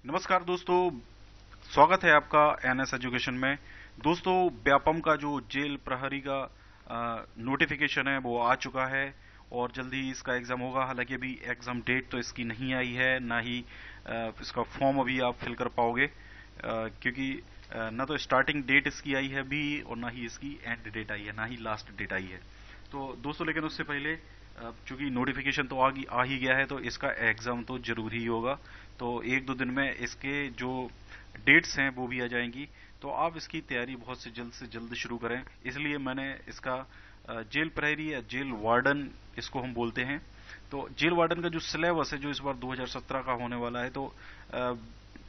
नमस्कार दोस्तों, स्वागत है आपका एनएस एजुकेशन में। दोस्तों, व्यापम का जो जेल प्रहरी का नोटिफिकेशन है वो आ चुका है और जल्दी ही इसका एग्जाम होगा। हालांकि अभी एग्जाम डेट तो इसकी नहीं आई है, ना ही इसका फॉर्म अभी आप फिल कर पाओगे, क्योंकि ना तो स्टार्टिंग डेट इसकी आई है अभी और ना ही इसकी एंड डेट आई है, ना ही लास्ट डेट आई है। तो दोस्तों, लेकिन उससे पहले चूंकि नोटिफिकेशन तो आ ही गया है तो इसका एग्जाम तो जरूर ही होगा। तो एक दो दिन में इसके जो डेट्स हैं वो भी आ जाएंगी। तो आप इसकी तैयारी बहुत से जल्द शुरू करें। इसलिए मैंने इसका जेल प्रहरी या जेल वार्डन इसको हम बोलते हैं। तो जेल वार्डन का जो सिलेबस है जो इस बार 2017 का होने वाला है, तो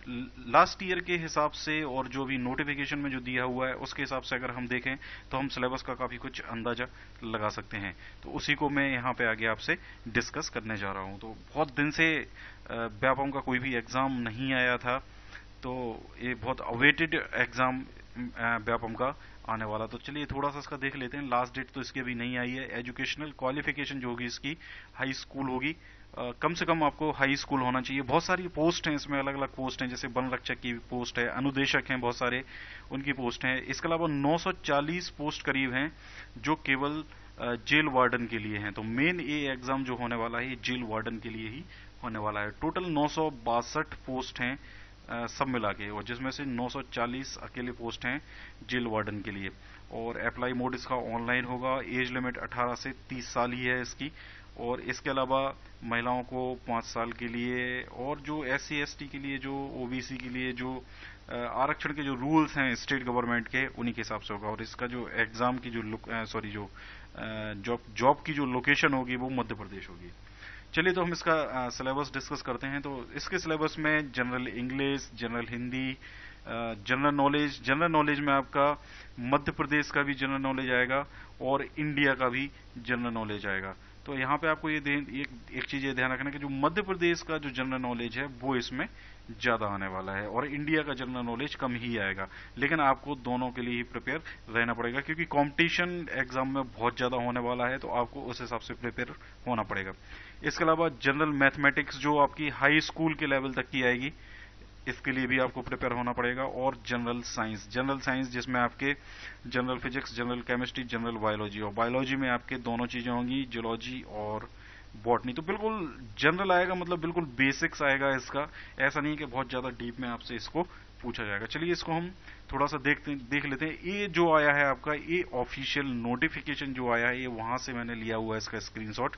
लास्ट ईयर के हिसाब से और जो भी नोटिफिकेशन में जो दिया हुआ है उसके हिसाब से अगर हम देखें तो हम सिलेबस का काफी कुछ अंदाजा लगा सकते हैं। तो उसी को मैं यहाँ पे आगे आपसे डिस्कस करने जा रहा हूँ। तो बहुत दिन से व्यापम का कोई भी एग्जाम नहीं आया था, तो ये बहुत अवेटेड एग्जाम व्यापम का आने वाला। तो चलिए थोड़ा सा इसका देख लेते हैं। लास्ट डेट तो इसकी अभी नहीं आई है। एजुकेशनल क्वालिफिकेशन जो होगी इसकी हाई स्कूल होगी। कम से कम आपको हाई स्कूल होना चाहिए। बहुत सारी पोस्ट हैं इसमें, अलग अलग पोस्ट हैं, जैसे वन रक्षक की पोस्ट है, अनुदेशक हैं बहुत सारे, उनकी पोस्ट हैं। इसके अलावा 940 पोस्ट करीब हैं जो केवल जेल वार्डन के लिए हैं। तो मेन ये एग्जाम जो होने वाला है ये जेल वार्डन के लिए ही होने वाला है। टोटल 962 पोस्ट हैं सब मिला के, और जिसमें से 940 अकेले पोस्ट हैं जेल वार्डन के लिए। और अप्लाई मोड इसका ऑनलाइन होगा। एज लिमिट 18 से 30 साल ही है इसकी। और इसके अलावा महिलाओं को 5 साल के लिए, और जो SC ST के लिए, जो OBC के लिए जो आरक्षण के जो रूल्स हैं स्टेट गवर्नमेंट के, उन्हीं के हिसाब से होगा। और इसका जो एग्जाम की जो जो जॉब की जो लोकेशन होगी वो मध्य प्रदेश होगी। चलिए, तो हम इसका सिलेबस डिस्कस करते हैं। तो इसके सिलेबस में general English, general Hindi, general knowledge में आपका मध्य प्रदेश का भी जनरल नॉलेज आएगा और इंडिया का भी जनरल नॉलेज आएगा। तो यहाँ पे आपको एक चीज ये ध्यान रखना कि जो मध्य प्रदेश का जो जनरल नॉलेज है वो इसमें ज्यादा आने वाला है और इंडिया का जनरल नॉलेज कम ही आएगा। लेकिन आपको दोनों के लिए ही प्रिपेयर रहना पड़ेगा, क्योंकि कंपटीशन एग्जाम में बहुत ज्यादा होने वाला है। तो आपको उस हिसाब से प्रिपेयर होना पड़ेगा। इसके अलावा जनरल मैथमेटिक्स जो आपकी हाई स्कूल के लेवल तक की आएगी, इसके लिए भी आपको प्रिपेयर होना पड़ेगा। और जनरल साइंस जिसमें आपके general physics, general chemistry, general biology, और बायोलॉजी में आपके दोनों चीजें होंगी, जियोलॉजी और बॉटनी। तो बिल्कुल जनरल आएगा, मतलब बिल्कुल बेसिक्स आएगा इसका। ऐसा नहीं कि बहुत ज्यादा डीप में आपसे इसको पूछा जाएगा। चलिए इसको हम थोड़ा सा देख लेते हैं। ये जो आया है आपका, ये ऑफिशियल नोटिफिकेशन जो आया है, ये वहां से मैंने लिया हुआ है इसका स्क्रीनशॉट।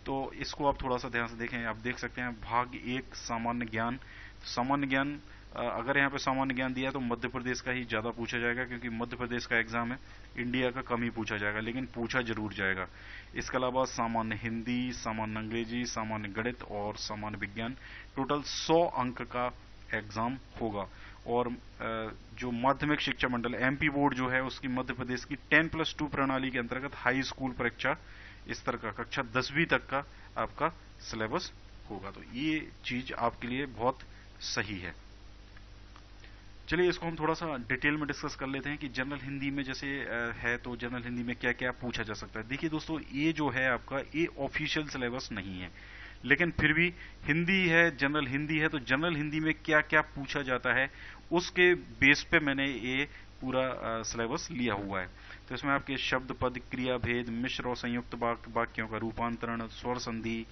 तो इसको आप थोड़ा सा ध्यान से देखें। आप देख सकते हैं भाग 1 सामान्य ज्ञान। सामान्य ज्ञान, अगर यहाँ पे सामान्य ज्ञान दिया तो मध्य प्रदेश का ही ज्यादा पूछा जाएगा, क्योंकि मध्य प्रदेश का एग्जाम है। इंडिया का कम ही पूछा जाएगा, लेकिन पूछा जरूर जाएगा। इसके अलावा सामान्य हिंदी, सामान्य अंग्रेजी, सामान्य गणित और सामान्य विज्ञान, टोटल 100 अंक का एग्जाम होगा। और जो माध्यमिक शिक्षा मंडल MP बोर्ड जो है, उसकी मध्य प्रदेश की 10+2 प्रणाली के अंतर्गत हाई स्कूल परीक्षा स्तर का कक्षा 10वीं तक का आपका सिलेबस होगा। तो ये चीज आपके लिए बहुत सही है। चलिए इसको हम थोड़ा सा डिटेल में डिस्कस कर लेते हैं कि जनरल हिंदी में जैसे है, तो जनरल हिंदी में क्या क्या पूछा जा सकता है। देखिए दोस्तों, ये जो है आपका, ये ऑफिशियल सिलेबस नहीं है, लेकिन फिर भी हिंदी है, जनरल हिंदी है, तो जनरल हिंदी में क्या क्या पूछा जाता है उसके बेस पे मैंने ये पूरा सिलेबस लिया हुआ है। तो इसमें आपके शब्द, पद, क्रिया भेद, मिश्र और संयुक्त वाक्यों का रूपांतरण, स्वर संधि,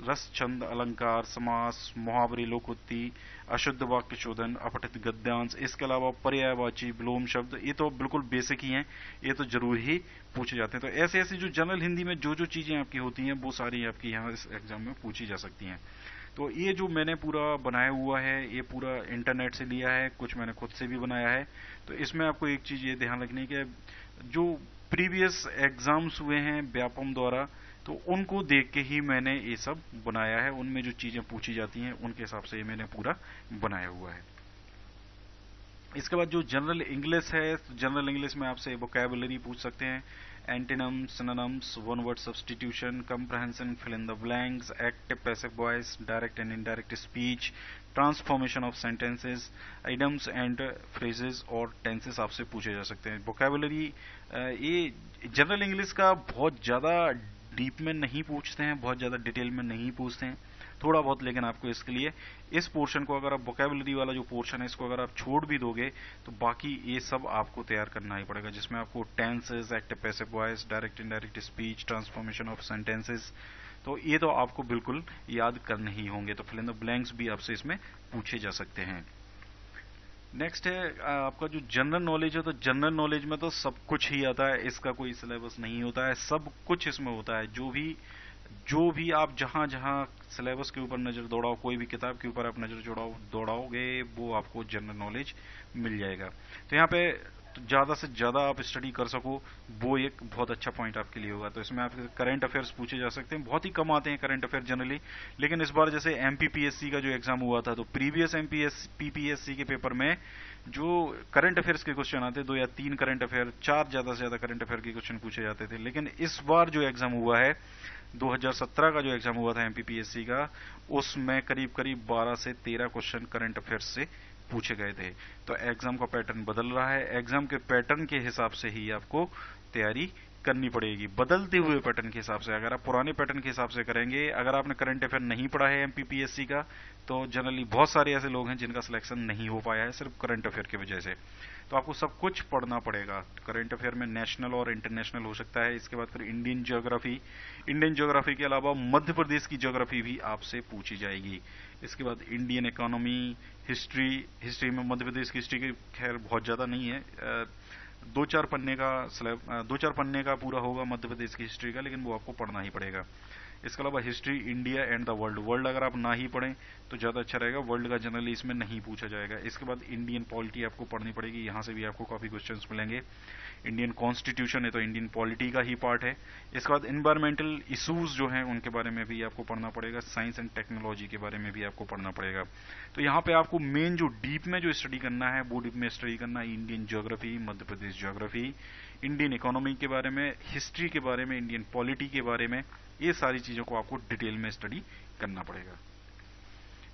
रस, छंद, अलंकार, समास, मुहावरे, लोकोक्ति, अशुद्ध वाक्य शोधन, अपठित गद्यांश। इसके अलावा पर्यायवाची, विलोम शब्द, ये तो बिल्कुल बेसिक ही हैं, ये तो जरूर ही पूछे जाते हैं। तो ऐसे ऐसे जो जनरल हिंदी में जो जो चीजें आपकी होती हैं वो सारी आपकी यहाँ इस एग्जाम में पूछी जा सकती हैं। तो ये जो मैंने पूरा बनाया हुआ है, ये पूरा इंटरनेट से लिया है, कुछ मैंने खुद से भी बनाया है। तो इसमें आपको एक चीज ये ध्यान रखनी है कि जो प्रीवियस एग्जाम्स हुए हैं व्यापम द्वारा, तो उनको देख के ही मैंने ये सब बनाया है। उनमें जो चीजें पूछी जाती हैं उनके हिसाब से ये मैंने पूरा बनाया हुआ है। इसके बाद जो जनरल इंग्लिश है, जनरल इंग्लिश में आपसे वोकैबुलरी पूछ सकते हैं, antonym, synonyms, one word substitution, comprehension, fill in the blanks, active passive voice, direct and indirect speech, transformation of sentences, idioms and phrases और टेंसेस आपसे पूछे जा सकते हैं। वोकैबुलरी ये जनरल इंग्लिश का बहुत ज्यादा डीप में नहीं पूछते हैं, बहुत ज्यादा डिटेल में नहीं पूछते हैं। थोड़ा बहुत, लेकिन आपको इसके लिए इस पोर्शन को, अगर आप वोकेबुलरी वाला जो पोर्शन है इसको अगर आप छोड़ भी दोगे तो बाकी ये सब आपको तैयार करना ही पड़ेगा, जिसमें आपको tenses, active passive voice, direct indirect speech, transformation of sentences, तो ये तो आपको बिल्कुल याद करने ही होंगे। तो फिल इन द ब्लैंक्स भी आपसे इसमें पूछे जा सकते हैं। नेक्स्ट है आपका जो जनरल नॉलेज है, तो जनरल नॉलेज में तो सब कुछ ही आता है, इसका कोई सिलेबस नहीं होता है, सब कुछ इसमें होता है। जो भी आप जहां जहां सिलेबस के ऊपर नजर दौड़ाओ, कोई भी किताब के ऊपर आप नजर दौड़ाओगे, वो आपको जनरल नॉलेज मिल जाएगा। तो यहाँ पे ज्यादा से ज्यादा आप स्टडी कर सको, वो एक बहुत अच्छा पॉइंट आपके लिए होगा। तो इसमें आपके करंट अफेयर्स पूछे जा सकते हैं, बहुत ही कम आते हैं करंट अफेयर जनरली, लेकिन इस बार जैसे एमपीपीएससी का जो एग्जाम हुआ था, तो प्रीवियस पीपीएससी के पेपर में जो करंट अफेयर्स के क्वेश्चन आते, 2 या 3 करंट अफेयर, 4 ज्यादा से ज्यादा करंट अफेयर के क्वेश्चन पूछे जाते थे। लेकिन इस बार जो एग्जाम हुआ है, 2017 का जो एग्जाम हुआ था एमपीपीएससी का, उसमें करीब करीब 12 से 13 क्वेश्चन करंट अफेयर्स से पूछे गए थे। तो एग्जाम का पैटर्न बदल रहा है, एग्जाम के पैटर्न के हिसाब से ही आपको तैयारी करनी पड़ेगी, बदलते हुए पैटर्न के हिसाब से। अगर आप पुराने पैटर्न के हिसाब से करेंगे, अगर आपने करंट अफेयर नहीं पढ़ा है एमपीपीएससी का, तो जनरली बहुत सारे ऐसे लोग हैं जिनका सिलेक्शन नहीं हो पाया है सिर्फ करंट अफेयर की वजह से। तो आपको सब कुछ पढ़ना पड़ेगा। करंट अफेयर में नेशनल और इंटरनेशनल हो सकता है, इसके बाद फिर इंडियन ज्योग्राफी के अलावा मध्य प्रदेश की ज्योग्राफी भी आपसे पूछी जाएगी। इसके बाद इंडियन इकोनॉमी, हिस्ट्री में मध्य प्रदेश की हिस्ट्री की खैर बहुत ज्यादा नहीं है, 2-4 पन्ने का पूरा होगा मध्य प्रदेश की हिस्ट्री का, लेकिन वो आपको पढ़ना ही पड़ेगा। इसके अलावा history India and the world अगर आप ना ही पढ़ें तो ज्यादा अच्छा रहेगा, वर्ल्ड का जनरली इसमें नहीं पूछा जाएगा। इसके बाद इंडियन पॉलिटी आपको पढ़नी पड़ेगी, यहां से भी आपको काफी क्वेश्चंस मिलेंगे। इंडियन कॉन्स्टिट्यूशन है तो इंडियन पॉलिटी का ही पार्ट है। इसके बाद इन्वायरमेंटल इश्यूज जो हैं उनके बारे में भी आपको पढ़ना पड़ेगा, साइंस एंड टेक्नोलॉजी के बारे में भी आपको पढ़ना पड़ेगा। तो यहाँ पे आपको मेन जो डीप में जो स्टडी करना है, वो डीप में स्टडी करना है Indian geography, Madhya Pradesh geography, Indian economy के बारे में, हिस्ट्री के बारे में, इंडियन पॉलिटी के बारे में, ये सारी चीजों को आपको डिटेल में स्टडी करना पड़ेगा।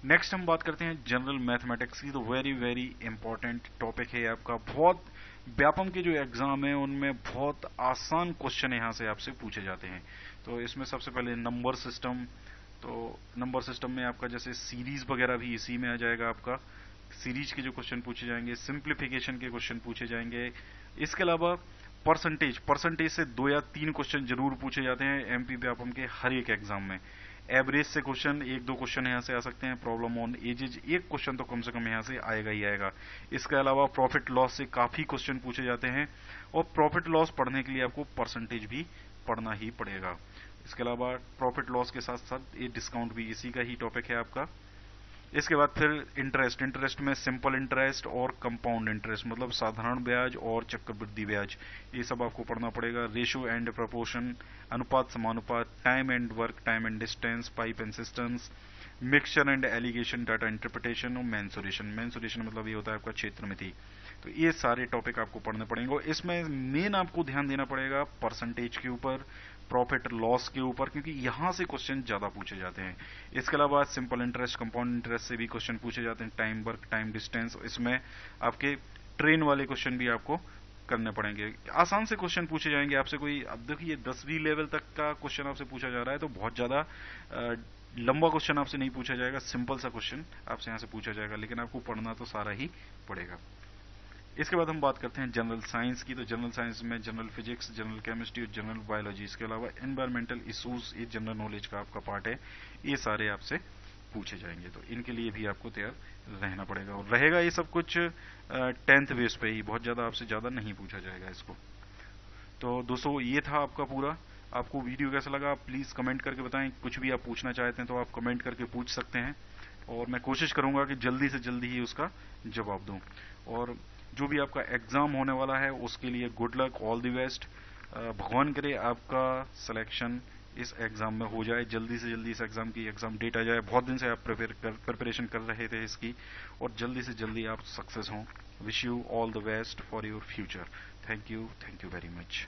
नेक्स्ट हम बात करते हैं जनरल मैथमेटिक्स की। तो वेरी वेरी इंपॉर्टेंट टॉपिक है आपका। बहुत व्यापम के जो एग्जाम है उनमें बहुत आसान क्वेश्चन यहां से आपसे पूछे जाते हैं। तो इसमें सबसे पहले नंबर सिस्टम, तो नंबर सिस्टम में आपका जैसे सीरीज वगैरह भी इसी में आ जाएगा आपका, सीरीज के जो क्वेश्चन पूछे जाएंगे, सिंप्लीफिकेशन के क्वेश्चन पूछे जाएंगे। इसके अलावा परसेंटेज से 2 या 3 क्वेश्चन जरूर पूछे जाते हैं एमपी व्यापम के हर एक एग्जाम में। एवरेज से क्वेश्चन 1-2 क्वेश्चन यहां से आ सकते हैं, प्रॉब्लम ऑन एजेज 1 क्वेश्चन तो कम से कम यहां से आएगा ही आएगा। इसके अलावा प्रॉफिट लॉस से काफी क्वेश्चन पूछे जाते हैं, और प्रॉफिट लॉस पढ़ने के लिए आपको परसेंटेज भी पढ़ना ही पड़ेगा। इसके अलावा प्रॉफिट लॉस के साथ साथ ये डिस्काउंट भी इसी का ही टॉपिक है आपका। इसके बाद फिर इंटरेस्ट में सिंपल इंटरेस्ट और कंपाउंड इंटरेस्ट, मतलब साधारण ब्याज और चक्रवृद्धि ब्याज, ये सब आपको पढ़ना पड़ेगा। रेशियो एंड प्रपोर्शन, अनुपात समानुपात, time and work, time and distance, pipe and systems, mixture and alligation, data interpretation और मेंसुरेशन मतलब ये होता है आपका क्षेत्रमिति। तो ये सारे टॉपिक आपको पढ़ने पड़ेंगे, और इसमें मेन आपको ध्यान देना पड़ेगा परसेंटेज के ऊपर, प्रॉफिट लॉस के ऊपर, क्योंकि यहां से क्वेश्चन ज्यादा पूछे जाते हैं। इसके अलावा सिंपल इंटरेस्ट, कंपाउंड इंटरेस्ट से भी क्वेश्चन पूछे जाते हैं, टाइम वर्क, टाइम डिस्टेंस, इसमें आपके ट्रेन वाले क्वेश्चन भी आपको करने पड़ेंगे। आसान से क्वेश्चन पूछे जाएंगे आपसे, कोई अब देखिए 10वीं लेवल तक का क्वेश्चन आपसे पूछा जा रहा है, तो बहुत ज्यादा लंबा क्वेश्चन आपसे नहीं पूछा जाएगा, सिंपल सा क्वेश्चन आपसे यहां से पूछा जाएगा, लेकिन आपको पढ़ना तो सारा ही पड़ेगा। इसके बाद हम बात करते हैं जनरल साइंस की। तो जनरल साइंस में जनरल फिजिक्स, जनरल केमिस्ट्री और जनरल बायोलॉजी, इसके अलावा एनवायरमेंटल इश्यूज, ये जनरल नॉलेज का आपका पार्ट है, ये सारे आपसे पूछे जाएंगे। तो इनके लिए भी आपको तैयार रहना पड़ेगा, और रहेगा ये सब कुछ 10th बेस पे ही, बहुत ज्यादा आपसे ज्यादा नहीं पूछा जाएगा इसको। तो दोस्तों ये था आपका पूरा। आपको वीडियो कैसा लगा प्लीज कमेंट करके बताएं, कुछ भी आप पूछना चाहते हैं तो आप कमेंट करके पूछ सकते हैं, और मैं कोशिश करूंगा कि जल्दी से जल्दी ही उसका जवाब दूं। और जो भी आपका एग्जाम होने वाला है उसके लिए good luck, all the best. भगवान करे आपका सिलेक्शन इस एग्जाम में हो जाए, जल्दी से जल्दी इस एग्जाम की एग्जाम डेट आ जाए। बहुत दिन से आप प्रिपरेशन कर रहे थे इसकी, और जल्दी से जल्दी आप सक्सेस हों। Wish you all the best for your future. Thank you very much.